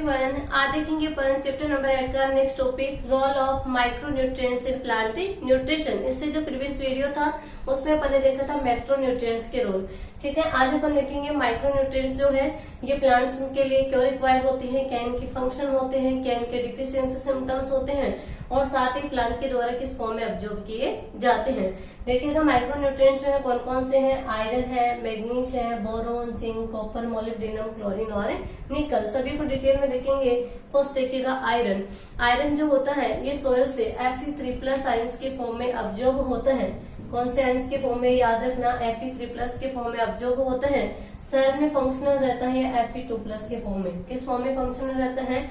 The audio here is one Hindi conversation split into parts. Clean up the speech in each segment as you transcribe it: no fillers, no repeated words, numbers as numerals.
एवरीवन, आज देखेंगे अपन चैप्टर नंबर 8 का next topic role of micronutrients in plant nutrition. इससे जो प्रीवियस वीडियो था उसमें अपन ने देखा था मैक्रो न्यूट्रिएंट्स के रोल। ठीक है, आज अपन देखेंगे माइक्रो न्यूट्रिएंट्स जो है ये प्लांट्स के लिए क्यों रिक्वायर होती है, क्या इनके फंक्शन होते हैं, क्या इनके डिफिशियंसी सिम्टम्स होते हैं और साथ ही प्लांट के द्वारा किस फॉर्म में अब्जॉर्ब किए जाते हैं। देखिएगा माइक्रो न्यूट्रिएंट्स जो है कौन कौन से हैं, आयरन है, मैग्नीज है, boron, zinc, copper, molybdenum, chlorine और निकल। सभी को डिटेल में देखेंगे। फर्स्ट देखिएगा आयरन। आयरन जो होता है ये सोयल से Fe3+ आयंस के फॉर्म में अब्जॉर्ब होता है। कौन से आयंस के फॉर्म में, याद रखना Fe3+ के फॉर्म में अब्जॉर्ब होता है। सेल में फंक्शनल रहता है Fe2+ के फॉर्म में। किस फॉर्म में फंक्शनल रहता है,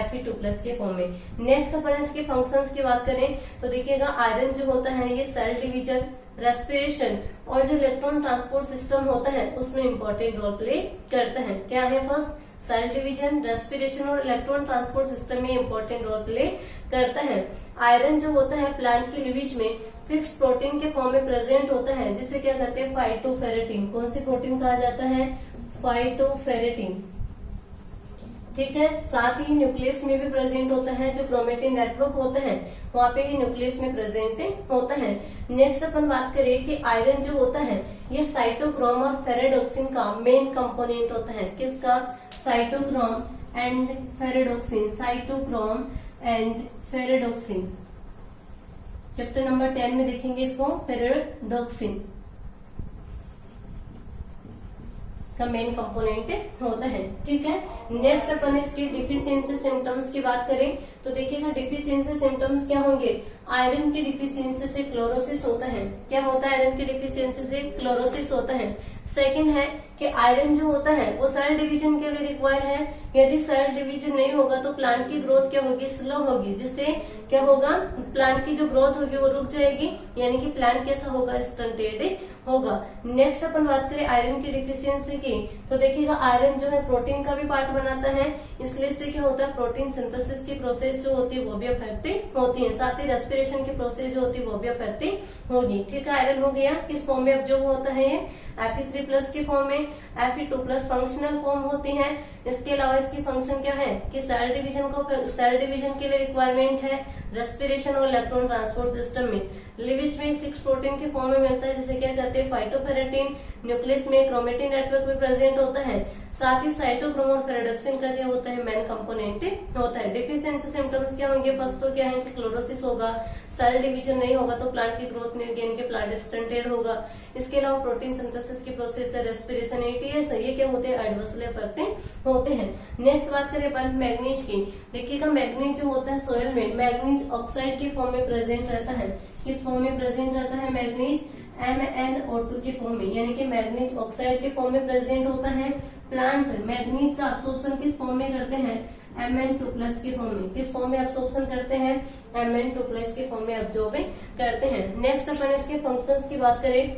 Fe2+ के फॉर्म में। नेक्स्ट अपन इसके फंक्शंस की बात करें तो देखिएगा आयरन जो होता है ये सेल डिवीजन, रेस्पिरेशन और जो इलेक्ट्रॉन ट्रांसपोर्ट सिस्टम होता है उसमें इंपॉर्टेंट रोल प्ले करता है। क्या है, फर्स्ट सेल डिवीजन, रेस्पिरेशन और इलेक्ट्रॉन ट्रांसपोर्ट सिस्टम में इंपॉर्टेंट रोल प्ले करता है। आयरन जो होता है प्लांट के लिविज में फिक्स प्रोटीन के फॉर्म में प्रेजेंट होता है जिसे क्या कहते हैं, फाइटोफेरेटिन। कौन सी प्रोटीन कहा जाता है, फाइटोफेरेटिन। ठीक है, साथ ही न्यूक्लियस में भी प्रेजेंट होता है। जो क्रोमेटिन नेटवर्क होता है वहां पे ही न्यूक्लियस में प्रेजेंट होता है। नेक्स्ट अपन बात करें कि आयरन जो होता है ये साइटोक्रोम और फेरेडोक्सिन का मेन कंपोनेंट होता है। किसका, cytochrome and ferredoxin, cytochrome and ferredoxin. Chapter number 10 में देखेंगे इसको, फेरेडोक्सिन का मेन कंपोनेंट होता है। ठीक है, नेक्स्ट अपन इसकी डिफिशियंसी सिम्टम्स की बात करें तो देखिएगा डिफिशियंसी सिम्टम्स क्या होंगे। आयरन की डिफिशियंसी से क्लोरोसिस होता है। क्या होता है, आयरन की डिफिशियंसी से क्लोरोसिस होता है। सेकंड है कि आयरन जो होता है वो सेल डिवीजन के लिए रिक्वायर है। यदि सेल डिवीजन नहीं होगा तो प्लांट की ग्रोथ क्या होगी, स्लो होगी, जिससे क्या होगा, प्लांट की जो ग्रोथ होगी वो रुक जाएगी, यानी कि प्लांट कैसा होगा, स्टंटेड होगा। नेक्स्ट अपन बात करें आयरन की डिफिशियंसी की तो देखिएगा आयरन जो है प्रोटीन का भी पार्ट बनाता है, इसलिए इससे क्या होता है, प्रोटीन सिंथेसिस की प्रोसेस जो होती है वो भी अफेक्टिव होती है। साथ ही रेस्पिरेशन की प्रोसेस जो होती है वो भी अफेक्टिव होगी। ठीक है, आयरन हो गया, किस फॉर्म में अब्जॉर्ब होता है, ये Fe3+ के फॉर्म में, Fe2+ फंक्शनल फॉर्म होती है। इसके अलावा इसकी फंक्शन क्या है कि सेल डिवीजन के लिए रिक्वायरमेंट है रेस्पिरेशन और इलेक्ट्रॉन ट्रांसपोर्ट सिस्टम में। लिविज में फिक्स प्रोटीन के फॉर्म में मिलता है जिसे क्या कहते हैं, फाइटोफेरेटिन। न्यूक्लियस में क्रोमेटिन नेटवर्क में प्रेजेंट होता है। साथ ही साइटोक्रोम और फेरेडोक्सिन का क्या होता है, मेन कंपोनेंट होता है। डिफिशियंसी सिम्टम्स क्या होंगे, फर्स्ट तो क्या है कि क्लोरोसिस होगा, सेल डिवीजन नहीं होगा तो प्लांट की ग्रोथ नहीं होगी, इनके प्लांट स्टंटेड होगा। इसके अलावा प्रोटीन सिंथेसिस की प्रोसेस है, रेस्पिरेशन, ATS, ये क्या होते हैं, एडवर्सली अफेक्टिंग होते हैं। नेक्स्ट बात करें अपन मैग्नीज की। देखिएगा मैग्नीज जो होता है सोयल में मैग्नीज ऑक्साइड के फॉर्म में प्रेजेंट रहता है। किस फॉर्म में प्रेजेंट रहता है, मैग्नीज MnO2 के फॉर्म में, यानी कि मैग्नीज ऑक्साइड के फॉर्म में प्रेजेंट होता है। प्लांट मैग्नीज का अब्सॉर्प्शन किस फॉर्म में करते हैं, Mn2+ के फॉर्म में। किस फॉर्म में अब्सॉर्प्शन करते हैं, Mn2+ के फॉर्म में अब्जॉर्ब करते हैं। नेक्स्ट अपन इसके फंक्शंस की बात करें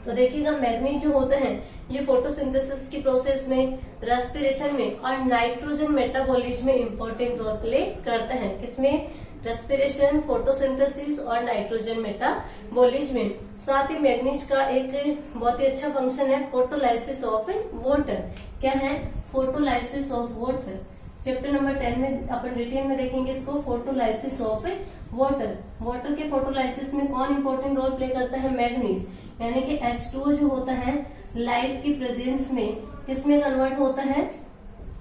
तो देखिएगा मैग्नीज जो होता है ये फोटोसिंथेसिस की प्रोसेस में, रेस्पिरेशन में और नाइट्रोजन मेटाबॉलिज्म में इंपॉर्टेंट रोल प्ले करता है। किसमें, रेस्पिरेशन, फोटोसिंथेसिस और नाइट्रोजन मेटाबॉलिज्म में। साथ ही मैग्नीज का एक बहुत ही अच्छा फंक्शन है फोटोलाइसिस ऑफ वाटर। क्या है, photolysis of water. Chapter number 10 में अपन डिटेल में देखेंगे इसको, फोटोलाइसिस ऑफ वाटर। वाटर के फोटोलाइसिस में कौन इंपॉर्टेंट रोल प्ले करता है, मैग्नीज। यानी कि H2O जो होता है लाइट की प्रेजेंस में किसमें कन्वर्ट होता है,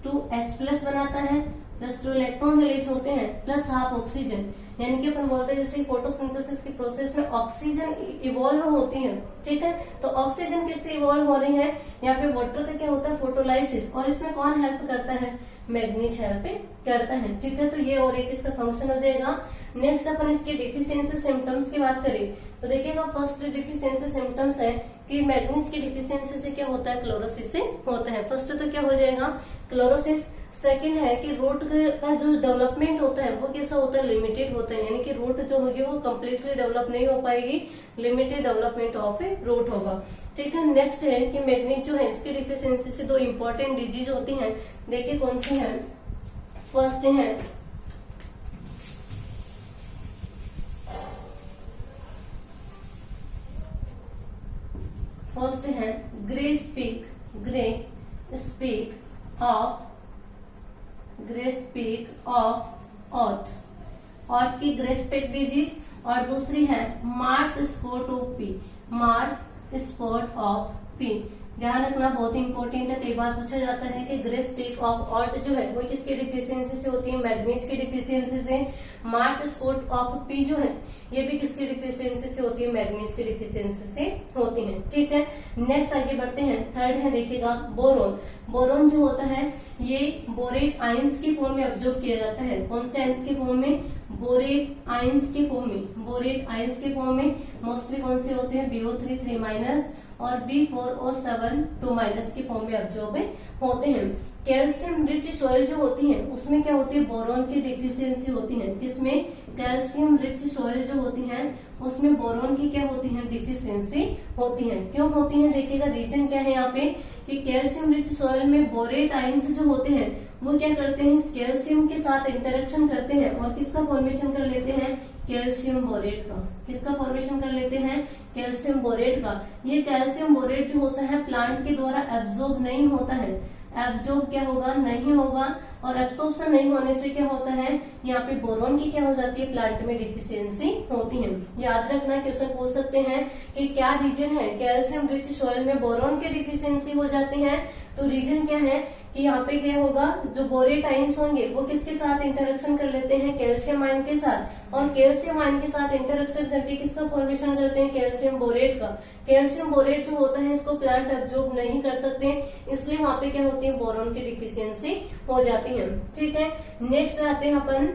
टू H+ बनाता है, प्लस 2 इलेक्ट्रॉन रिलीज होते हैं, प्लस हाफ ऑक्सीजन। यानी कि अपन बोलते हैं जैसे फोटोसिंथेसिस की प्रोसेस में ऑक्सीजन इवॉल्व होती है। ठीक है, तो ऑक्सीजन किससे इवॉल्व हो रही है, यहाँ पे वाटर का क्या होता है, फोटोलाइसिस, और इसमें कौन हेल्प करता है, मैग्नीज हेल्प करता है। ठीक है, तो ये और एक इसका फंक्शन हो जाएगा। नेक्स्ट अपन इसकी डिफिशियंसी सिम्टम्स की बात करें तो देखिएगा फर्स्ट डिफिशियंसी सिम्टम्स है कि मैग्नीज की डिफिशियंसी से क्या होता है, क्लोरोसिस से होता है। फर्स्ट तो क्या हो जाएगा, क्लोरोसिस। सेकंड है कि रूट का जो डेवलपमेंट होता है वो कैसा होता है, लिमिटेड होता है, यानी कि रूट जो होगी वो कम्प्लीटली डेवलप नहीं हो पाएगी, limited development of a root होगा। ठीक है, नेक्स्ट है कि मैग्नीज जो है इसकी डिफिशियंसी से 2 इंपॉर्टेंट डिजीज होती हैं। देखिए कौन सी है, फर्स्ट है grey speck of grey speck of oat की ग्रेस्पिक डिजीज, और दूसरी है marsh spot of pea, marsh spot of pea. ध्यान रखना, बहुत इंपॉर्टेंट है, कई बार पूछा जाता है कि ग्रेस्पिक ऑफ ऑट जो है वो किसकी डिफिशियंसी से होती है, मैग्नीज की डिफिशियंसी से। मार्स स्पॉट ऑफ पी जो है ये भी किसकी डिफिशियंसी से होती है, मैग्नीज की डिफिशियंसी से होती है। ठीक है, नेक्स्ट आगे बढ़ते हैं। थर्ड है देखिएगा बोरोन। बोरोन जो होता है ये बोरेट आयंस की फॉर्म में ऑब्जर्व किया जाता है। कौन से आयंस की फॉर्म में, बोरेट आयंस की फॉर्म में, बोरेट आयंस की फॉर्म में मोस्टली कौन से होते हैं, BO3 3- और B4O7 2- की फॉर्म में ऑब्जर्व होते हैं। कैल्शियम रिच सॉइल जो होती है उसमें क्या होती है, बोरोन की डिफिशियंसी होती है। किसमें, कैल्शियम रिच सॉइल जो होती है उसमें बोरोन की क्या होती है, डिफिशियंसी होती है। क्यों होती है, देखिएगा रीजन क्या है यहाँ पे कि कैल्शियम रिच सॉइल में बोरेट आयंस जो होते हैं वो क्या करते हैं, कैल्शियम के साथ इंटरेक्शन करते हैं और किसका फॉर्मेशन कर लेते हैं, कैल्शियम बोरेट का। किसका फॉर्मेशन कर लेते हैं, कैल्शियम बोरेट का। ये कैल्शियम बोरेट जो होता है प्लांट के द्वारा एब्जॉर्ब नहीं होता है, एब्जॉर्ब क्या होगा, नहीं होगा, और एब्सॉर्प्शन नहीं होने से क्या होता है, यहाँ पे बोरोन की क्या हो जाती है, प्लांट में डिफिशियंसी होती है। याद रखना, क्वेश्चन पूछ सकते हैं कि क्या रीजन है, कैल्शियम रिच सॉइल में बोरोन की डिफिशियंसी हो जाती है। तो रीजन क्या है कि यहाँ पे क्या होगा, जो बोरेट आयंस होंगे वो किसके साथ इंटरेक्शन कर लेते हैं, कैल्शियम आयन के साथ, और कैल्शियम आयन के साथ इंटरेक्शन करके किसका फॉर्मेशन करते हैं, कैल्शियम बोरेट का। कैल्शियम बोरेट जो होता है इसको प्लांट एब्जॉर्ब नहीं कर सकते, इसलिए वहां पे क्या होती है, बोरोन की डिफिशियंसी हो जाती है। ठीक है, नेक्स्ट आते हैं अपन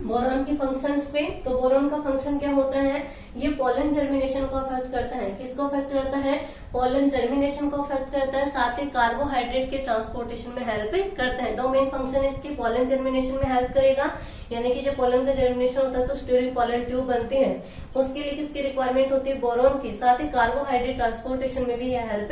बोरोन के फंक्शंस पे। तो बोरोन का फंक्शन क्या होता है, ये पोलन जर्मिनेशन को अफेक्ट करता है। किसको अफेक्ट करता है, पोलन जर्मिनेशन को अफेक्ट करता है, साथ ही कार्बोहाइड्रेट के ट्रांसपोर्टेशन में हेल्प करता है। दो मेन फंक्शन है इसकी, पोलन जर्मिनेशन में हेल्प करेगा, यानी कि जब पोलन का जर्मिनेशन होता है तो स्टोरिक पोलन ट्यूब बनती है, उसके लिए किसकी रिक्वायरमेंट होती है, बोरोन की। साथ ही कार्बोहाइड्रेट ट्रांसपोर्टेशन में भी यह हेल्प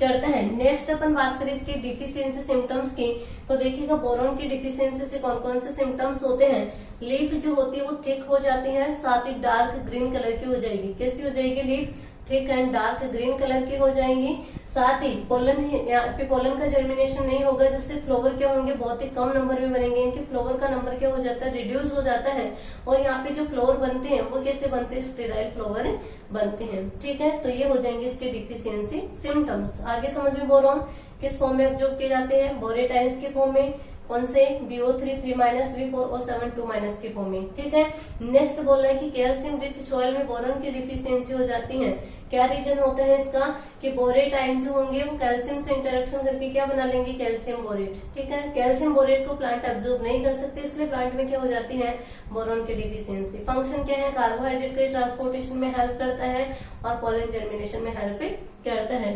करता है। नेक्स्ट अपन बात करें इसकी डिफिशियंसी सिम्टम्स की, तो देखिएगा बोरोन की डिफिशियंसी से कौन कौन से सिम्टम्स होते हैं। लीफ जो होती है वो थिक हो जाती है, साथ ही डार्क ग्रीन कलर की हो जाएगी। कैसी हो जाएगी, leaf thick and dark green colour की हो जाएंगी। साथ ही पोलन, यहाँ पे पोलन का जर्मिनेशन नहीं होगा, जिससे फ्लावर क्या होंगे, बहुत ही कम नंबर में बनेंगे। इनके फ्लावर का नंबर क्या हो जाता है, रिड्यूस हो जाता है। और यहाँ पे जो फ्लावर बनते हैं वो कैसे बनते हैं, स्टेराइल फ्लावर बनते हैं। ठीक है, तो ये हो जाएंगे इसके डिफिशियंसी सिम्टम्स। आगे समझ में, बोरोन किस फॉर्म में ऑब्जर्व किए जाते हैं, बोरेट आयंस के फॉर्म में। कौन से, BO3 3- B4O7 2- के फॉर्म में। ठीक है, नेक्स्ट बोल रहा है कि कैल्शियम रिच सॉइल में बोरोन की डिफिशियंसी हो जाती है। क्या रीजन होता है इसका, कि बोरेट आयन जो होंगे वो कैल्शियम से इंटरेक्शन करके क्या बना लेंगे, कैल्शियम बोरेट। ठीक है, कैल्शियम बोरेट को प्लांट एब्जॉर्ब नहीं कर सकते, इसलिए प्लांट में क्या हो जाती है, बोरोन की डिफिशियंसी। फंक्शन क्या है, कार्बोहाइड्रेट के ट्रांसपोर्टेशन में हेल्प करता है और पोलन जर्मिनेशन में हेल्प करता है।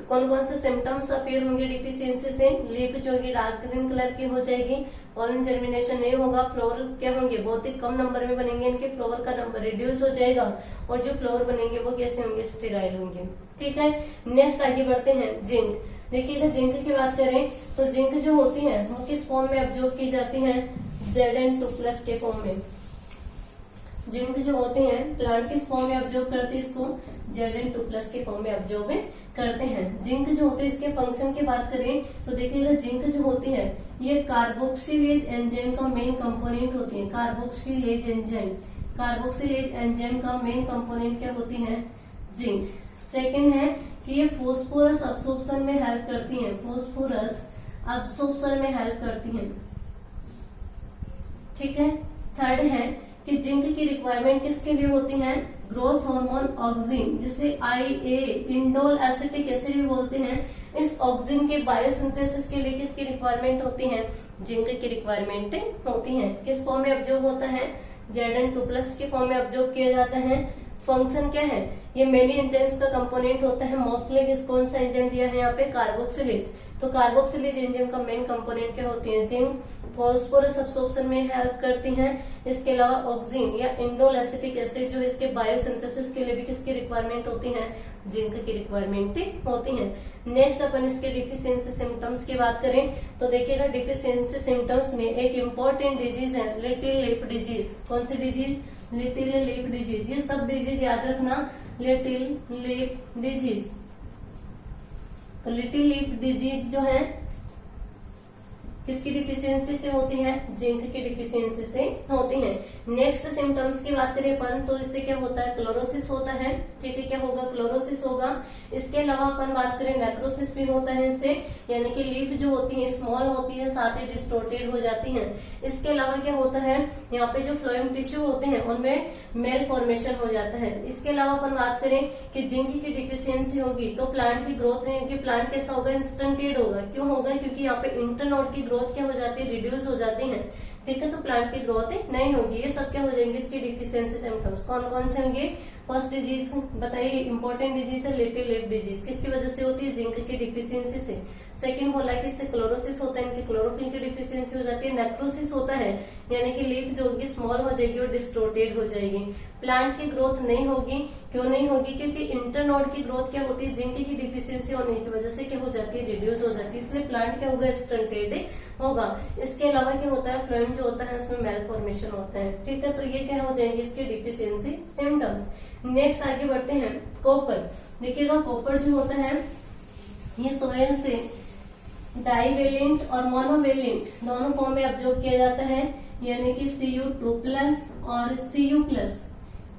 कौन कौन से सिम्टम्स अपीयर होंगे डिफिशियंसी से, लीफ जो होगी डार्क ग्रीन कलर की हो जाएगी, पोलन जर्मिनेशन नहीं होगा, फ्लावर क्या होंगे, बहुत ही कम नंबर में बनेंगे, इनके फ्लावर का नंबर रिड्यूस हो जाएगा, और जो फ्लावर बनेंगे वो कैसे होंगे, स्टेराइल होंगे। ठीक है, नेक्स्ट आगे बढ़ते हैं, जिंक। देखिएगा जिंक की बात करें तो जिंक जो होती है वो किस फॉर्म में ऑब्जर्व की जाती है, Zn2+ के फॉर्म में। जिंक जो होते हैं प्लांट किस फॉर्म में ऑब्जर्व करते हैं, इसको Zn2+ के फॉर्म में ऑब्जर्व करते हैं। जिंक जो होते हैं इसके फंक्शन की बात करें तो देखिएगा जिंक जो होती है ये कार्बोक्सिलेज एंजाइम का मेन कंपोनेंट होती है। कार्बोक्सिलेज एंजाइम, कार्बोक्सिलेज एंजाइम का मेन कंपोनेंट क्या होती है, जिंक। सेकेंड है कि ये फॉस्फोरस अब्सॉर्प्शन में हेल्प करती है, फॉस्फोरस अब्सॉर्प्शन में हेल्प करती है। ठीक है, थर्ड है कि जिंक की रिक्वायरमेंट किसके लिए होती है, ग्रोथ हार्मोन ऑक्सिन, जिसे IA इंडोल एसिटिक एसिड भी बोलते हैं। इस ऑक्सिन के बायोसिंथेसिस के लिए किसकी रिक्वायरमेंट होती है, जिंक की रिक्वायरमेंट होती है। किस फॉर्म में ऑब्जर्व होता है, Zn2+ के फॉर्म में ऑब्जर्व किया जाता है। फंक्शन क्या है, ये मेनी एंजाइम्स का कंपोनेंट होता है। मोस्टली किस कौन सा एंजाइम दिया है यहाँ पे, कार्बोक्सिलेज। तो कार्बोक्सिलेज एंजाइम का मेन कंपोनेंट क्या होती है, जिंक। फॉस्फोरस अब्सॉर्प्शन में हेल्प करती हैं। इसके अलावा ऑक्सिन या इंडोल एसिटिक एसिड जो इसके बायोसिंथेसिस के लिए भी किसकी रिक्वायरमेंट होती है, जिंक की रिक्वायरमेंट होती है। नेक्स्ट अपन इसके डिफिशियंसी सिम्टम्स की बात करें तो देखिएगा डिफिशियंसी सिम्टम्स में एक इम्पोर्टेंट डिजीज है लिटिल लीफ डिजीज। कौन सी डिजीज, लिटिल लीफ डिजीज। ये सब डिजीज याद रखना, लिटिल लीफ डिजीज। तो लिटिल लीफ डिजीज जो है किसकी डिफिशियंसी से होती है? जिंक की डिफिशियंसी से होती है। नेक्स्ट सिम्टम्स की बात करें अपन तो इससे क्या होता है? क्लोरोसिस होता है। ठीक है, क्या होगा? क्लोरोसिस होगा। इसके अलावा अपन बात करें नेक्रोसिस भी होता है इससे, यानी कि लीफ जो होती है स्मॉल होती है, साथ ही डिस्टोर्टेड हो जाती है। इसके अलावा क्या होता है? यहाँ पे जो फ्लोएम टिश्यू होते हैं उनमें मेल फॉर्मेशन हो जाता है। इसके अलावा अपन बात करें कि जिंक की डिफिशियंसी होगी तो प्लांट की ग्रोथ प्लांट कैसा होगा? इंस्टंटेड होगा। क्यों होगा? क्योंकि यहाँ पे इंटरनोड की ग्रोथ क्या हो जाती है? रिड्यूस हो जाती है। ठीक है, तो प्लांट की ग्रोथ नहीं होगी। ये सब क्या हो जाएंगे? इसकी डिफिशियंसी सिम्टम्स कौन कौन से होंगे? फर्स्ट डिजीज बताइए, इंपॉर्टेंट डिजीज है लिटिल लिप डिजीज। किसकी वजह से होती है? जिंक की डिफिशियंसी से। सेकंड बोला कि इससे क्लोरोसिस होता है, इनकी क्लोरोफिल की डिफिशियंसी हो जाती है। नेक्रोसिस होता है, यानी कि लीफ जो होगी स्मॉल हो जाएगी और डिस्टोर्टेड हो जाएगी। प्लांट की ग्रोथ नहीं होगी। क्यों नहीं होगी? क्योंकि इंटरनोड की ग्रोथ क्या होती है? जिंक की डिफिशियंसी होने की वजह से क्या हो जाती है? रिड्यूस हो जाती है। इसलिए प्लांट क्या होगा? स्टंटेड होगा। इसके अलावा क्या होता है? फ्लोएम जो होता है उसमें मेल फॉर्मेशन होता है। ठीक है, तो ये क्या हो जाएंगे? इसके डिफिशियंसी सिम्टम्स। नेक्स्ट आगे बढ़ते हैं, कॉपर। देखिएगा, कॉपर जो होता है ये सोयल से डाइवेलेंट और मोनोवेलेंट दोनों फॉर्म में ऑब्जॉर्ब किया जाता है, यानी कि Cu2+ और Cu+,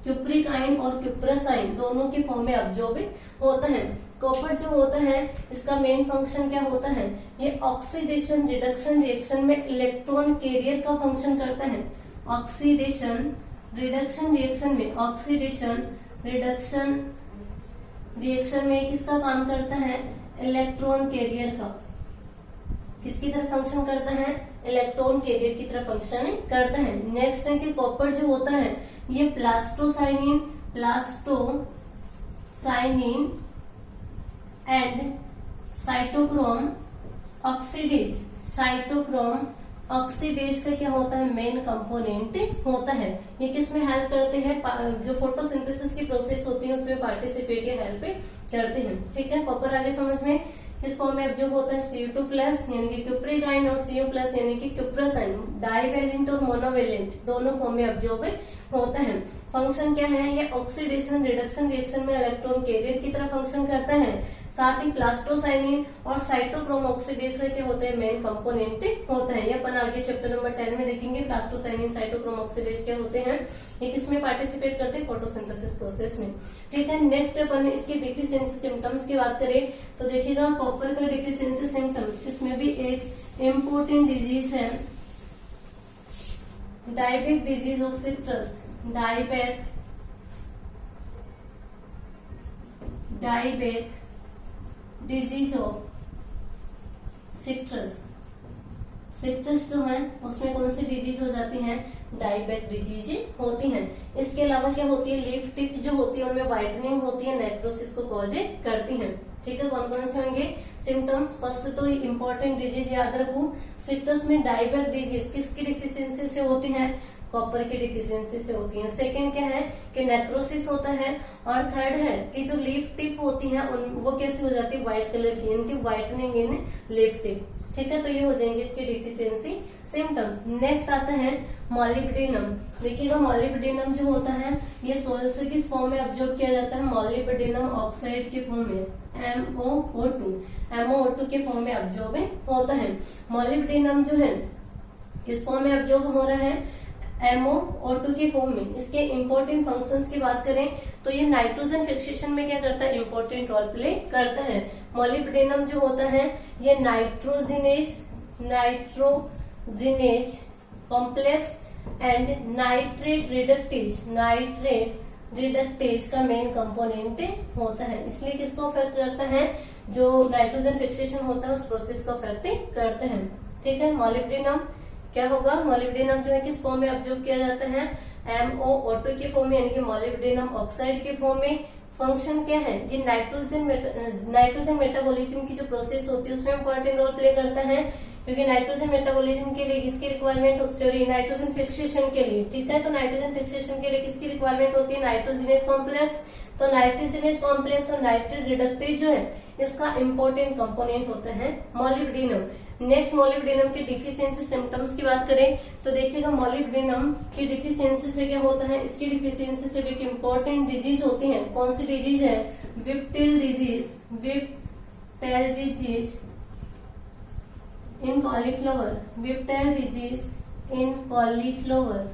क्यूप्रिक आयन और क्यूप्रस आयन दोनों के फॉर्म में ऑब्जॉर्ब होता है। कॉपर जो होता है इसका मेन फंक्शन क्या होता है? ये ऑक्सीडेशन रिडक्शन रिएक्शन में इलेक्ट्रॉन कैरियर का फंक्शन करता है। ऑक्सीडेशन रिडक्शन रिएक्शन में, ऑक्सीडेशन रिडक्शन रिएक्शन में किसका काम करता है? इलेक्ट्रॉन कैरियर का। किसकी तरह फंक्शन करता है? इलेक्ट्रॉन कैरियर की तरह फंक्शन करता है। नेक्स्ट है कि कॉपर जो होता है ये प्लास्टोसाइनिन एंड साइटोक्रोम ऑक्सीडेज का क्या होता है? मेन कंपोनेंट होता है। ये किसमें हेल्प करते हैं? जो फोटोसिंथेसिस की प्रोसेस होती है उसमें पार्टिसिपेट या हेल्प करते हैं। ठीक है, कॉपर आगे समझ में किस फॉर्म में ऑब्जॉर्ब होता है? Cu2+ यानी कि क्यूप्रिक आयन और Cu+ यानी कि क्यूप्रस आयन, डाइवेलेंट और मोनोवेलेंट दोनों फॉर्म में ऑब्जॉर्ब होता है। फंक्शन क्या है? ये ऑक्सीडेशन रिडक्शन रिएक्शन में इलेक्ट्रॉन कैरियर की तरह फंक्शन करता है। साथ ही प्लास्टोसाइनिन और साइटोक्रोम ऑक्सीडेज का क्या होता है? मेन कंपोनेंट होता है। ये अपन आगे चैप्टर नंबर 10 में देखेंगे। प्लास्टोसाइनिन साइटोक्रोम ऑक्सीडेज क्या होते हैं? ये किसमें पार्टिसिपेट करते हैं? फोटोसिंथेसिस प्रोसेस में। ठीक है, नेक्स्ट अपन इसकी डिफिशियंसी सिम्टम्स की बात करें तो देखिएगा, कॉपर का डिफिशियंसी सिम्टम्स, इसमें भी एक इम्पोर्टेंट डिजीज है dieback disease of citrus. Dieback disease of citrus जो है उसमें कौन सी डिजीज हो जाती है? डायबेक डिजीज होती है। इसके अलावा क्या होती है? लीफ टिप जो होती है उनमें व्हाइटनिंग होती है, नेक्रोसिस को कॉज करती है। ठीक है, कौन कौन से होंगे सिम्टम्स? फर्स्ट तो इंपॉर्टेंट डिजीज याद रखू, सिट्रस में डायबेक डिजीज किसकी डिफिशियंसी से होती है? कॉपर की डिफिशियंसी से होती है। सेकंड क्या है कि नेक्रोसिस होता है। और थर्ड है कि जो लीफ टिप होती है वो कैसी हो जाती है? व्हाइट कलर की, इनकी व्हाइटनिंग इन लीफ टिप। ठीक है, तो ये हो जाएंगे इसकी डिफिशियंसी सिम्टम्स। नेक्स्ट आता है मॉलिब्डेनम। देखिएगा, मॉलिब्डेनम जो होता है ये सोयल से किस फॉर्म में ऑब्जॉर्ब किया जाता है? मॉलिब्डेनम ऑक्साइड के फॉर्म में, MOO2 के फॉर्म में ऑब्जॉर्ब होता है। मॉलिब्डेनम जो है किस फॉर्म में ऑब्जॉर्ब हो रहा है? MOO2 के फॉर्म में। इसके इंपॉर्टेंट फंक्शंस की बात करें तो ये नाइट्रोजन फिक्सेशन में क्या करता है? इंपॉर्टेंट रोल प्ले करता है। मॉलिब्डेनम जो होता है ये nitrogenase complex and nitrate reductase का मेन कंपोनेंट होता है। इसलिए किसको अफेक्ट करता है? जो नाइट्रोजन फिक्सेशन होता है उस प्रोसेस को अफेक्ट करते हैं। ठीक है, मॉलिब्डेनम क्या होगा? मॉलिब्डेनम जो है किस फॉर्म में ऑब्जॉर्ब किया जाता है? MOO2 के फॉर्म में, यानी कि मॉलिब्डेनम ऑक्साइड के फॉर्म में। फंक्शन क्या है? ये नाइट्रोजन मेटाबॉलिज्म की जो प्रोसेस होती है उसमें इंपॉर्टेंट रोल प्ले करता है, क्योंकि नाइट्रोजन मेटाबॉलिज्म के लिए किसकी रिक्वायरमेंट? सॉरी, नाइट्रोजन फिक्सेशन के लिए। ठीक है, तो नाइट्रोजन फिक्सेशन के लिए किसकी रिक्वायरमेंट होती है? Nitrogenase complex. तो नाइट्रोजिनेज कॉम्प्लेक्स और नाइट्रेट रिडक्टेज जो है इसका इंपॉर्टेंट कंपोनेंट होता है मॉलिब्डेनम। नेक्स्ट, मॉलिब्डेनम की डिफिशियंसी सिम्टम्स की बात करें तो देखिएगा, मॉलिब्डेनम की डिफिशियंसी से क्या होता है? इसकी डिफिशियंसी से एक इंपॉर्टेंट डिजीज होती है। कौन सी डिजीज है? Whiptail disease in cauliflower, whiptail disease in cauliflower.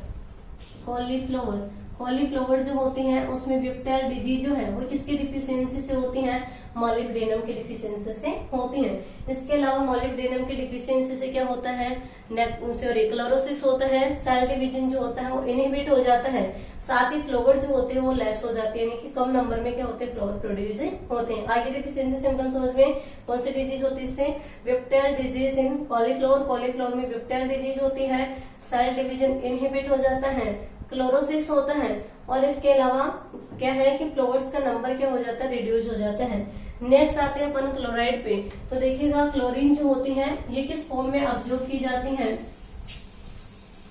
Cauliflower जो होती है उसमें ब्यूटेल डिजीज जो है वो किसकी डिफिशियंसी से होती है? मॉलिब्डेनम की डिफिशियंसी से होती है। इसके अलावा मॉलिब्डेनम की डिफिशियंसी से क्या होता है? क्लोरोसिस होता है, सेल डिवीजन जो होता है वो इनहिबिट हो जाता है, साथ ही फ्लावर जो होते हैं वो लेस हो जाते हैं, यानी कि कम नंबर में क्या होते हैं? फ्लावर प्रोड्यूस होते हैं। आगे डिफिशियंसी सिम्टम्स समझ में कौन सी डिजीज होती है इससे? ब्यूटेल डिजीज इन कॉलीफ्लावर में ब्यूटेल डिजीज होती है, सेल डिवीजन इनहिबिट हो जाता है, क्लोरोसिस होता है, और इसके अलावा क्या है कि फ्लावर्स का नंबर क्या हो जाता है? रिड्यूस हो जाता है। नेक्स्ट आते हैं अपन क्लोराइड पे। तो देखिएगा क्लोरीन जो होती है ये किस फॉर्म में ऑब्जॉर्ब की जाती है?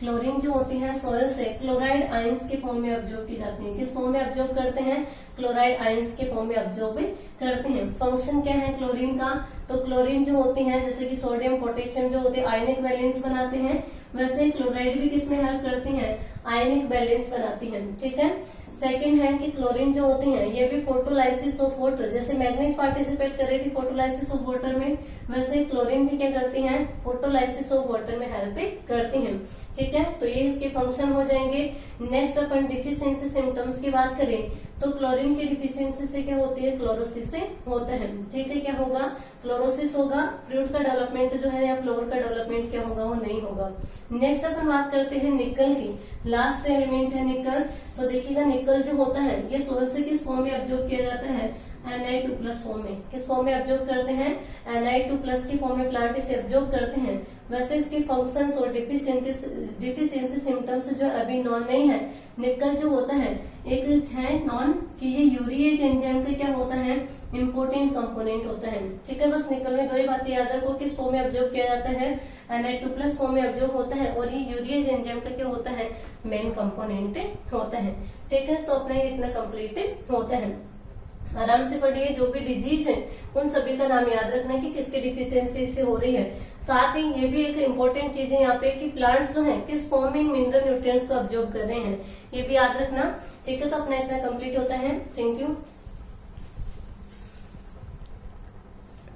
क्लोरीन जो होती है सॉइल से क्लोराइड आयंस के फॉर्म में ऑब्जॉर्ब की जाती है। किस फॉर्म में ऑब्जॉर्ब करते हैं? क्लोराइड आयंस के फॉर्म में ऑब्जॉर्ब करते हैं। फंक्शन क्या है क्लोरीन का? तो क्लोरीन जो होती है जैसे कि सोडियम पोटेशियम जो होते हैं आयनिक बैलेंस बनाते हैं, वैसे क्लोराइड भी किसमें हेल्प करती है? आयनिक बैलेंस बनाती है। ठीक है। सेकंड है कि क्लोरीन जो होती है ये भी फोटोलाइसिस ऑफ वाटर, जैसे मैग्नीज पार्टिसिपेट कर रही थी फोटोलाइसिस ऑफ वाटर में, वैसे क्लोरीन भी क्या करती है? फोटोलाइसिस ऑफ वाटर में हेल्प करती है। ठीक है, तो ये इसके फंक्शन हो जाएंगे। नेक्स्ट अपन डिफिशियंसी सिम्टम्स की बात करें तो क्लोरीन की डिफिशियंसी से क्या होती है? क्लोरोसिस से होता है। ठीक है, क्या होगा? क्लोरोसिस होगा, फ्रूट का डेवलपमेंट जो है या फ्लोर का डेवलपमेंट क्या होगा? वो नहीं होगा। नेक्स्ट अपन बात करते हैं निकल की। लास्ट एलिमेंट है निकल। तो देखिएगा निकल जो होता है ये सोल से किस फॉर्म में ऑब्जॉर्ब किया जाता है? Na2+ फॉर्म में। किस फॉर्म में ऑब्जॉर्ब करते हैं? Na2+ की फॉर्म में प्लांट इसे ऑब्जॉर्ब करते हैं। वैसे इसके फंक्शंस और डिफिशियंसी सिम्टम्स जो अभी नॉन नहीं है। निकल जो होता है एक है नॉन कि ये यूरिएज एंजाइम का क्या होता है? इम्पोर्टेंट कंपोनेंट होता है। ठीक है, बस निकल में दो ही बातें याद रखो, किस फॉर्म में ऑब्जॉर्ब किया जाता है? Na2+ फॉर्म में ऑब्जॉर्ब होता है, और ये यूरिएज एंजाइम का क्या होता है? मेन कंपोनेंट होता है। ठीक है, तो अपना ये इतना कंप्लीट होता है। आराम से पढ़िए, जो भी डिजीज है उन सभी का नाम याद रखना कि किसकी डिफिशियंसी से हो रही है। साथ ही ये भी एक इम्पोर्टेंट चीज है यहाँ पे कि प्लांट्स जो है किस फॉर्म में मिनरल न्यूट्रिएंट्स को ऑब्जॉर्ब कर रहे हैं, ये भी याद रखना। ठीक है, तो अपना इतना कंप्लीट होता है। Thank you.